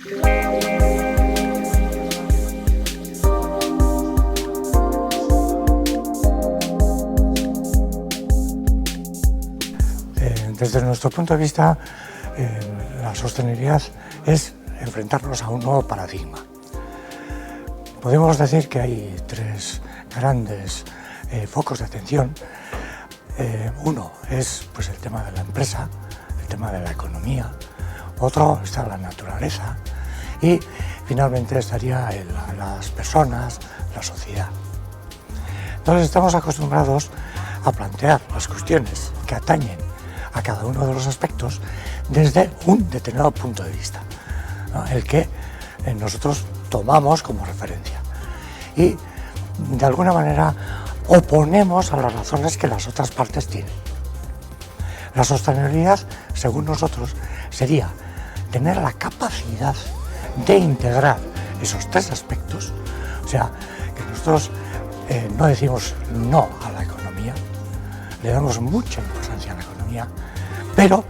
Desde nuestro punto de vista, la sostenibilidad es enfrentarnos a un nuevo paradigma. Podemos decir que hay tres grandes focos de atención. Uno es pues, el tema de la empresa, el tema de la economía, otro está la naturaleza y finalmente estaría las personas, la sociedad. Entonces estamos acostumbrados a plantear las cuestiones que atañen a cada uno de los aspectos desde un determinado punto de vista, ¿no? El que nosotros tomamos como referencia y de alguna manera oponemos a las razones que las otras partes tienen. La sostenibilidad, según nosotros, sería tener la capacidad de integrar esos tres aspectos, o sea, que nosotros no decimos no a la economía, le damos mucha importancia a la economía, pero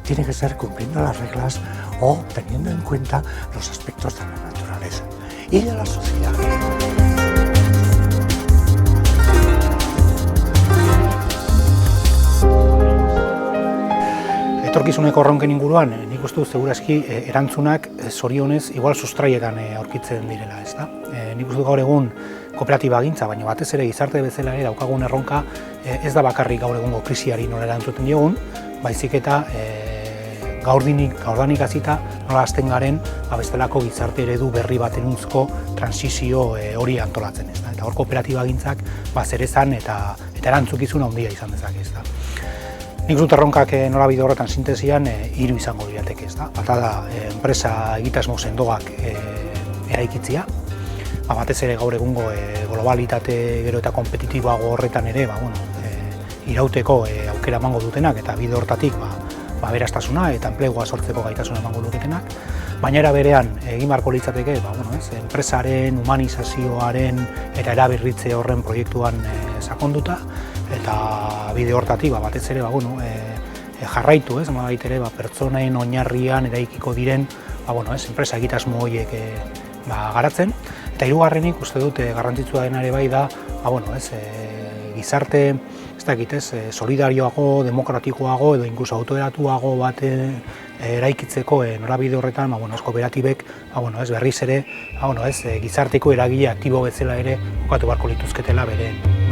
tiene que ser cumpliendo las reglas o teniendo en cuenta los aspectos de la naturaleza y de la sociedad. Etorkizuneko erronken inguruan, nik uste dut segurazki erantzunak zorionez igual sustraietan aurkitzen direla, ezta? Nik uste dut gaur egun kooperatiba gintza, baina batez ere gizarte bezala daukagun erronka ez da bakarrik gaur egungo krisiari nola erantzuten diogun, baizik eta gaurdanik hasita nola hasten garen bestelako gizarte eredu berri batenuntzko transizio hori antolatzen, ezta? Eta hor kooperatiba gintzak zerezan eta erantzukizun handia izan dezake, ezta? Nik uste erronkak norabide horretan sintesian hiru izango lirateke, ezta? Bata da enpresa egitasmo sendogak eraikitzea, batez ere gaur egungo globalitate gero eta kompetitiboago horretan ere irauteko aukera emango dutenak eta bide hortatik aberastasuna eta enplegua sortzeko gaitasuna emango dutenak, baina era berean egin beharko litzateke enpresaren, humanizazioaren eta eraberritze horren proiektuan sakonduta eta bide hortatik batez ere jarraitu, pertsonaen oinarrian eraikiko diren enpresa egitasmo horiek garatzen. Eta hirugarrenik uste dut garrantzitsua dena ere bai da gizarte solidarioago, demokratikoago edo inkluso autoeratuago bat eraikitzeko norabide horretan kooperatibek berriz ere gizarteko eragile aktibo bezala ere jokatu beharko lituzketela beren